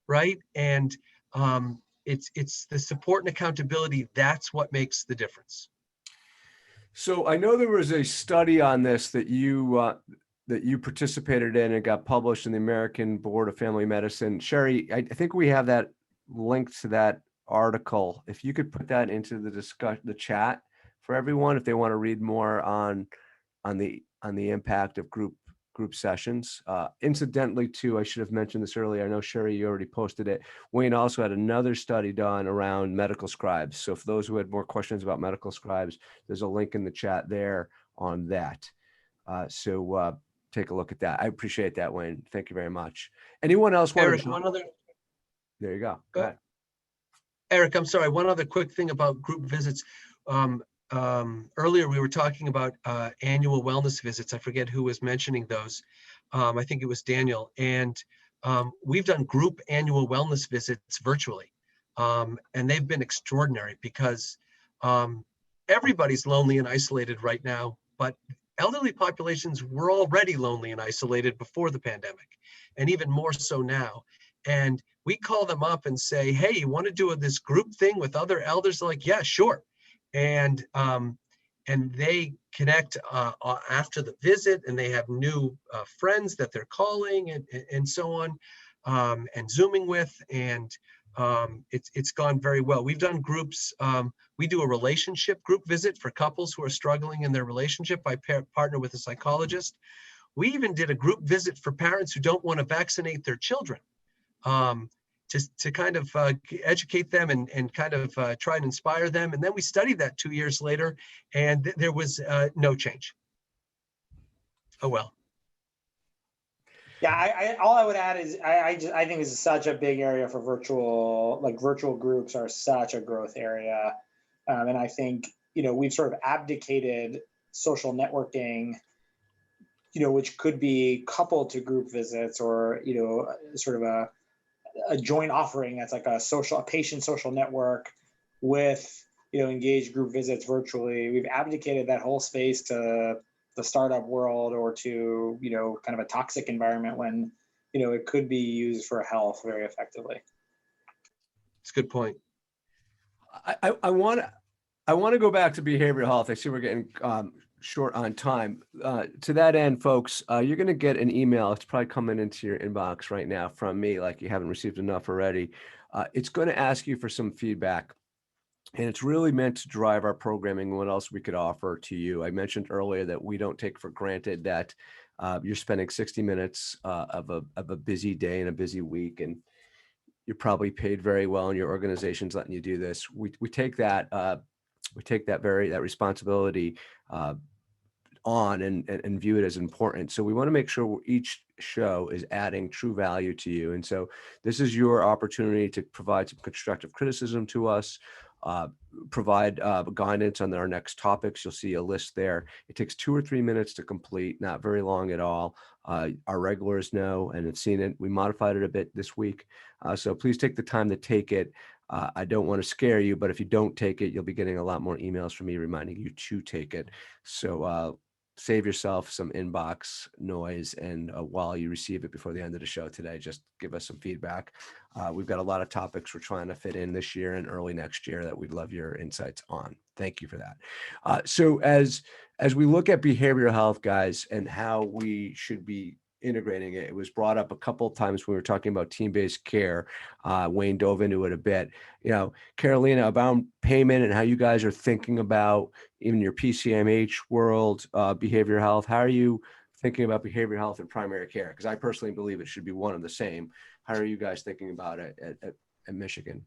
Right. And it's the support and accountability. That's what makes the difference. So I know there was a study on this that you participated in and got published in the American Board of Family Medicine. Sherry, I think we have that linked to that article. If you could put that into the chat for everyone, if they want to read more on the impact of group sessions. Incidentally, too, I should have mentioned this earlier. I know, Sherry, you already posted it. Wayne also had another study done around medical scribes. So for those who had more questions about medical scribes, there's a link in the chat there on that. So take a look at that. I appreciate that, Wayne. Thank you very much. Anyone else want Eric, to? one other. There you go. Go ahead. Eric, I'm sorry. One other quick thing about group visits. Earlier we were talking about annual wellness visits. I forget who was mentioning those. I think it was Daniel. And we've done group annual wellness visits virtually. And they've been extraordinary because everybody's lonely and isolated right now, but elderly populations were already lonely and isolated before the pandemic, and even more so now. And we call them up and say, hey, you want to do this group thing with other elders? They're like, yeah, sure. And they connect after the visit, and they have new friends that they're calling and so on, and Zooming with, and it's gone very well. We've done groups. We do a relationship group visit for couples who are struggling in their relationship. I partner with a psychologist. We even did a group visit for parents who don't want to vaccinate their children, to kind of educate them and kind of try and inspire them. And then we studied that 2 years later, and there was no change. Oh, well. Yeah, all I would add is I think this is such a big area for virtual groups are such a growth area. And I think, we've sort of abdicated social networking, which could be coupled to group visits or, sort of a joint offering that's like a patient social network with, engaged group visits virtually. We've abdicated that whole space to the startup world or to, kind of a toxic environment when, it could be used for health very effectively. It's a good point. I want to go back to behavioral health. I see we're getting short on time. To that end, folks, you're going to get an email. It's probably coming into your inbox right now from me, like you haven't received enough already. It's going to ask you for some feedback, and it's really meant to drive our programming and what else we could offer to you. I mentioned earlier that we don't take for granted that you're spending 60 minutes of a busy day and a busy week, and you're probably paid very well, and your organization's letting you do this. We take that that responsibility on and view it as important. So we want to make sure each show is adding true value to you. And so this is your opportunity to provide some constructive criticism to us, provide guidance on our next topics. You'll see a list there. It takes 2 or 3 minutes to complete, not very long at all. Our regulars know and have seen it. We modified it a bit this week. So please take the time to take it. I don't want to scare you, but if you don't take it, you'll be getting a lot more emails from me reminding you to take it. So save yourself some inbox noise. And while you receive it before the end of the show today, just give us some feedback. We've got a lot of topics we're trying to fit in this year and early next year that we'd love your insights on. Thank you for that. So as we look at behavioral health, guys, and how we should be integrating it, it was brought up a couple of times when we were talking about team-based care. Wayne dove into it a bit. Carolina, about payment and how you guys are thinking about even your PCMH world, behavioral health. How are you thinking about behavioral health and primary care? Because I personally believe it should be one and the same. How are you guys thinking about it at Michigan?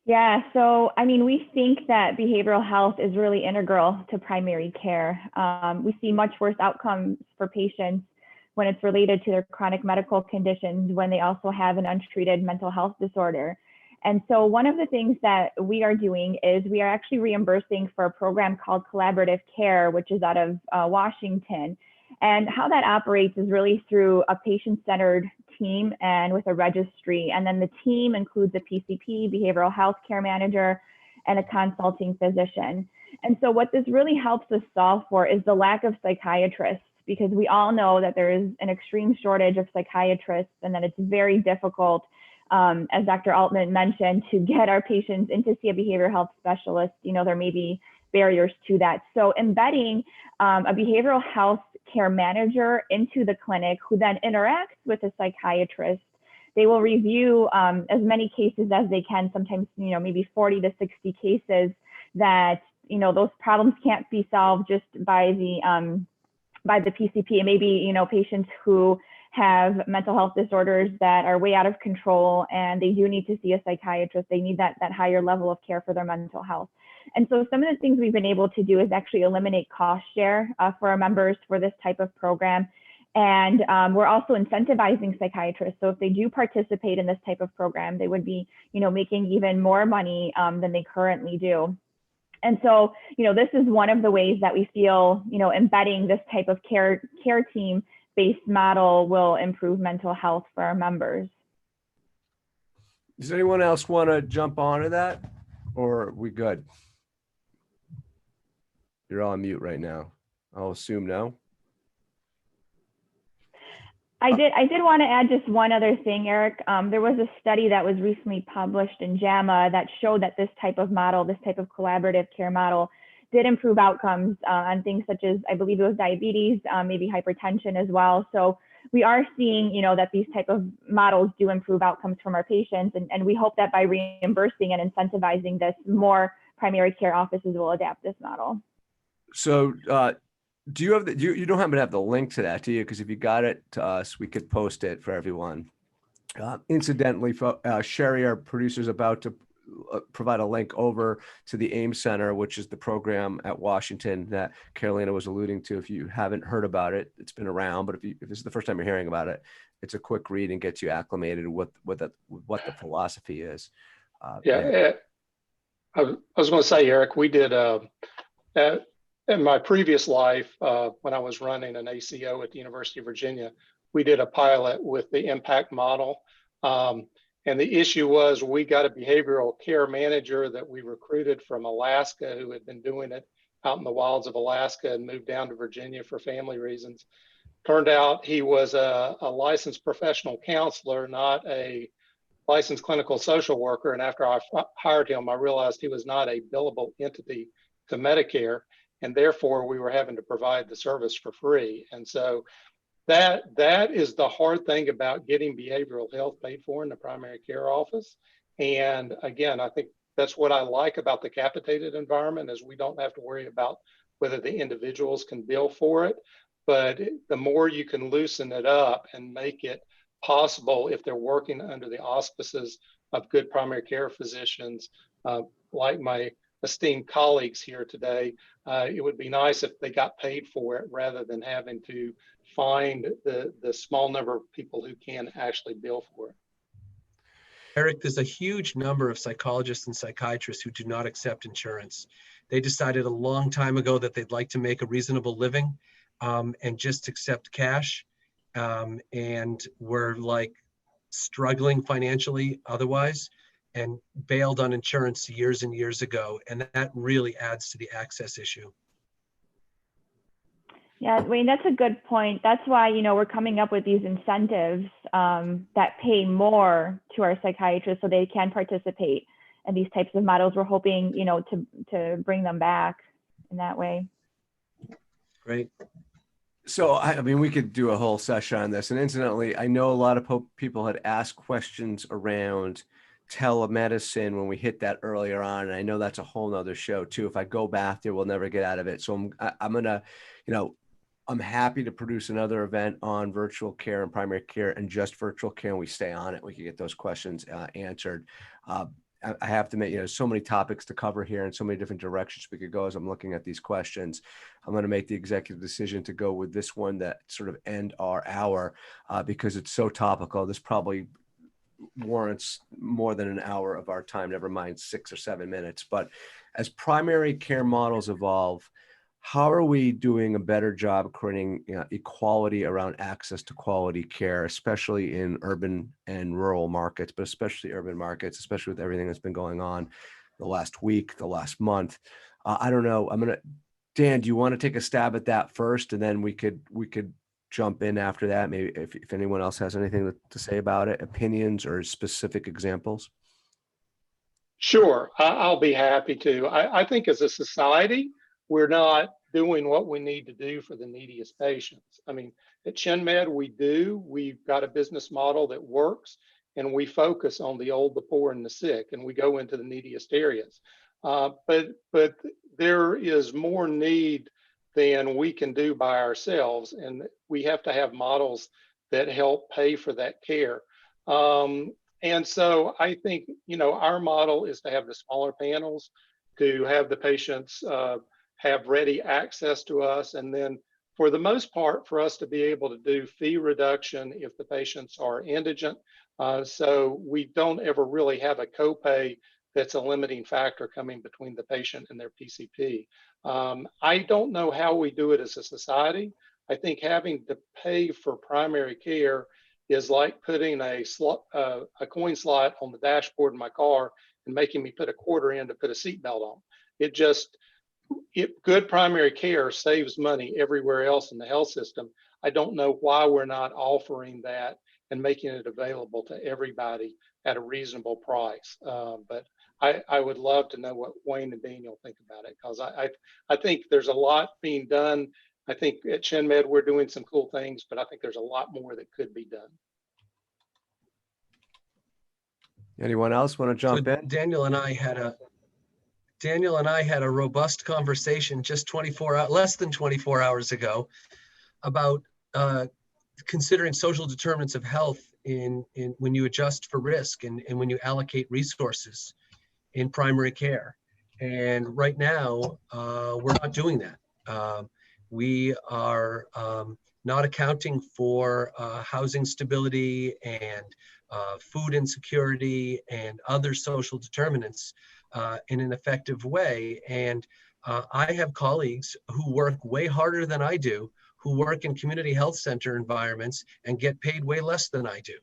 Yeah, so I mean, we think that behavioral health is really integral to primary care. We see much worse outcomes for patients when it's related to their chronic medical conditions, when they also have an untreated mental health disorder. And so one of the things that we are doing is we are actually reimbursing for a program called Collaborative Care, which is out of Washington. And how that operates is really through a patient-centered team and with a registry. And then the team includes a PCP, behavioral health care manager, and a consulting physician. And so what this really helps us solve for is the lack of psychiatrists, because we all know that there is an extreme shortage of psychiatrists and that it's very difficult, as Dr. Altman mentioned, to get our patients in to see a behavioral health specialist. There may be barriers to that. So embedding a behavioral health care manager into the clinic who then interacts with a psychiatrist, they will review as many cases as they can, sometimes, maybe 40 to 60 cases that, those problems can't be solved just by the PCP. And maybe, patients who have mental health disorders that are way out of control and they do need to see a psychiatrist. They need that higher level of care for their mental health. And so some of the things we've been able to do is actually eliminate cost share for our members for this type of program. And we're also incentivizing psychiatrists. So if they do participate in this type of program, they would be, making even more money than they currently do. And so, this is one of the ways that we feel, embedding this type of care team-based model will improve mental health for our members. Does anyone else want to jump onto that, or are we good? You're on mute right now. I'll assume no. I did want to add just one other thing, Eric. There was a study that was recently published in JAMA that showed that this type of model, this type of collaborative care model, did improve outcomes on things such as, I believe it was diabetes, maybe hypertension as well. So we are seeing, that these type of models do improve outcomes from our patients. And we hope that by reimbursing and incentivizing this, more primary care offices will adapt this model. So do you have you don't happen to have the link to that, do you? Because if you got it to us, we could post it for everyone. Incidentally, Sherry, our producer, is about to provide a link over to the AIMS Center, which is the program at Washington that Carolina was alluding to. If you haven't heard about it, it's been around, but if this is the first time you're hearing about it, it's a quick read and gets you acclimated with what the philosophy is. I was going to say, Eric, we did in my previous life, when I was running an ACO at the University of Virginia, we did a pilot with the impact model. And the issue was we got a behavioral care manager that we recruited from Alaska who had been doing it out in the wilds of Alaska and moved down to Virginia for family reasons. Turned out he was a licensed professional counselor, not a licensed clinical social worker. And after I hired him, I realized he was not a billable entity to Medicare. And therefore, we were having to provide the service for free. And so that is the hard thing about getting behavioral health paid for in the primary care office. And again, I think that's what I like about the capitated environment, is we don't have to worry about whether the individuals can bill for it. But the more you can loosen it up and make it possible, if they're working under the auspices of good primary care physicians, like my esteemed colleagues here today, it would be nice if they got paid for it rather than having to find the small number of people who can actually bill for it. Eric, there's a huge number of psychologists and psychiatrists who do not accept insurance. They decided a long time ago that they'd like to make a reasonable living and just accept cash. And we're like struggling financially otherwise. bailed on insurance years and years ago. And that really adds to the access issue. Yeah, Wayne, that's a good point. That's why, we're coming up with these incentives that pay more to our psychiatrists so they can participate in these types of models. We're hoping, to bring them back in that way. Great. So, I mean, we could do a whole session on this. And incidentally, I know a lot of people had asked questions around telemedicine when we hit that earlier on. And I know that's a whole nother show too. If I go back there, we'll never get out of it. So I'm going to, I'm happy to produce another event on virtual care and primary care and just virtual care, and we stay on it. We can get those questions answered. I have to admit, so many topics to cover here and so many different directions we could go as I'm looking at these questions. I'm going to make the executive decision to go with this one that sort of end our hour because it's so topical. This probably warrants more than an hour of our time, never mind 6 or 7 minutes. But as primary care models evolve, how are we doing a better job of creating equality around access to quality care, especially in urban and rural markets, but especially urban markets, especially with everything that's been going on the last week, the last month? I don't know. Dan, do you want to take a stab at that first, and then we could jump in after that? Maybe if anyone else has anything to say about it, opinions or specific examples. Sure, I'll be happy to. I think as a society, we're not doing what we need to do for the neediest patients. I mean, at ChenMed, we've got a business model that works, and we focus on the old, the poor, and the sick, and we go into the neediest areas. But there is more need than we can do by ourselves, and we have to have models that help pay for that care. And so I think, our model is to have the smaller panels, to have the patients have ready access to us, and then for the most part, for us to be able to do fee reduction if the patients are indigent. So we don't ever really have a copay that's a limiting factor coming between the patient and their PCP. I don't know how we do it as a society. I think having to pay for primary care is like putting a coin slot on the dashboard in my car and making me put a quarter in to put a seatbelt on. Good primary care saves money everywhere else in the health system. I don't know why we're not offering that and making it available to everybody at a reasonable price. But I would love to know what Wayne and Daniel think about it, because I think there's a lot being done. I think at ChenMed, we're doing some cool things, but I think there's a lot more that could be done. Anyone else want to jump in? Daniel and I had a robust conversation just less than 24 hours ago about considering social determinants of health in when you adjust for risk and when you allocate resources in primary care. And right now, we're not doing that. We are not accounting for housing stability and food insecurity and other social determinants in an effective way. And I have colleagues who work way harder than I do, who work in community health center environments and get paid way less than I do.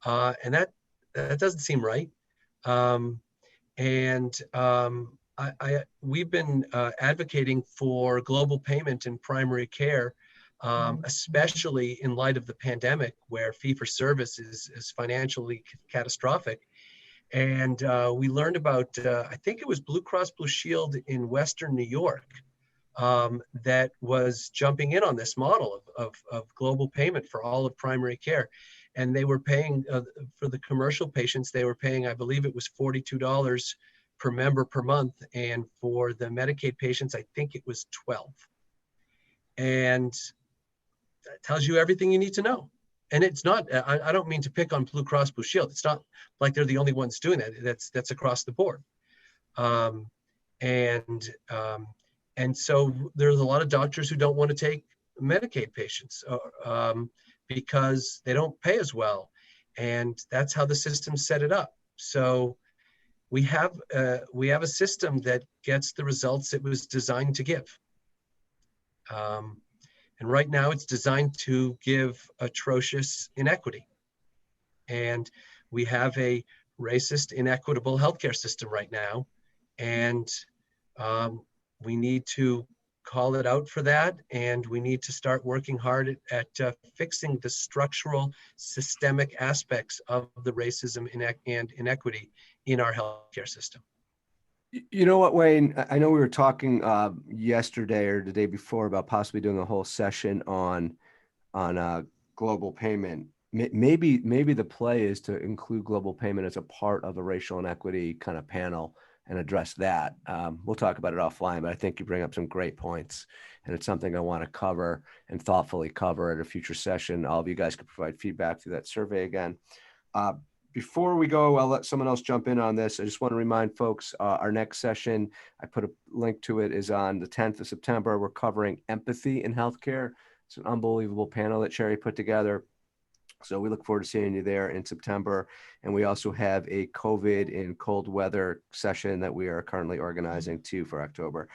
And that doesn't seem right. We've been advocating for global payment in primary care, especially in light of the pandemic, where fee-for-service is financially catastrophic. And we learned about, I think it was Blue Cross Blue Shield in Western New York that was jumping in on this model of global payment for all of primary care. And they were paying, for the commercial patients, they were paying, I believe it was $42 per member per month. And for the Medicaid patients, I think it was $12. And that tells you everything you need to know. And it's not, I don't mean to pick on Blue Cross Blue Shield. It's not like they're the only ones doing that. That's across the board. And so there's a lot of doctors who don't want to take Medicaid patients because they don't pay as well. And that's how the system set it up. So we have a system that gets the results it was designed to give. And right now it's designed to give atrocious inequity. And we have a racist, inequitable healthcare system right now. And we need to call it out for that. And we need to start working hard at fixing the structural, systemic aspects of the racism and inequity in our healthcare system. You know what, Wayne? I know we were talking yesterday or the day before about possibly doing a whole session on global payment. Maybe the play is to include global payment as a part of a racial inequity kind of panel and address that. We'll talk about it offline, but I think you bring up some great points, and it's something I want to cover and thoughtfully cover at a future session. All of you guys can provide feedback through that survey again. Before we go, I'll let someone else jump in on this. I just want to remind folks, our next session, I put a link to it, is on the 10th of September. We're covering empathy in healthcare. It's an unbelievable panel that Sherry put together. So we look forward to seeing you there in September. And we also have a COVID and cold weather session that we are currently organizing too for October.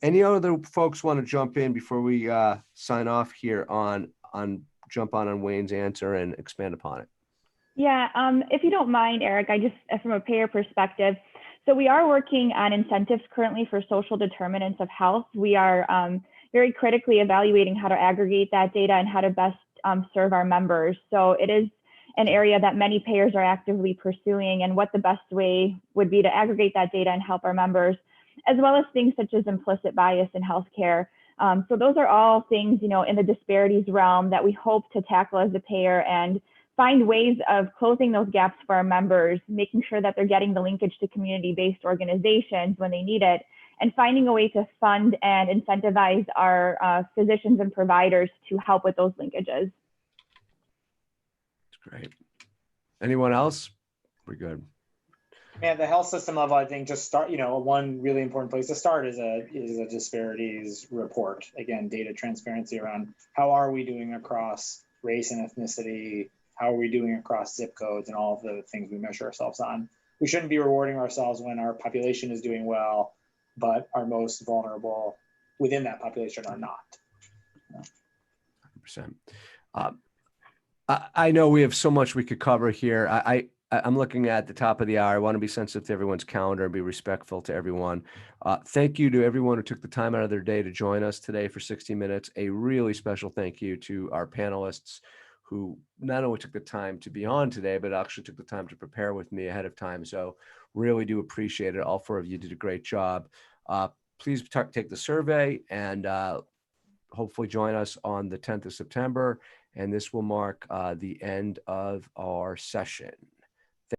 Any other folks want to jump in before we sign off here on jump on Wayne's answer and expand upon it? Yeah, if you don't mind, Eric, I just, from a payer perspective, so we are working on incentives currently for social determinants of health. We are very critically evaluating how to aggregate that data and how to best serve our members. So it is an area that many payers are actively pursuing, and what the best way would be to aggregate that data and help our members, as well as things such as implicit bias in healthcare. So those are all things, in the disparities realm that we hope to tackle as a payer and find ways of closing those gaps for our members, making sure that they're getting the linkage to community-based organizations when they need it, and finding a way to fund and incentivize our physicians and providers to help with those linkages. That's great. Anyone else? We're good. Man, the health system level, I think, just start, one really important place to start is a disparities report. Again, data transparency around how are we doing across race and ethnicity, how are we doing across zip codes and all of the things we measure ourselves on. We shouldn't be rewarding ourselves when our population is doing well, but our most vulnerable within that population are not. 100%. I know we have so much we could cover here. I'm looking at the top of the hour. I want to be sensitive to everyone's calendar and be respectful to everyone. Thank you to everyone who took the time out of their day to join us today for 60 minutes. A really special thank you to our panelists who not only took the time to be on today, but actually took the time to prepare with me ahead of time. So really do appreciate it. All four of you did a great job. Please take the survey and hopefully join us on the 10th of September. And this will mark the end of our session.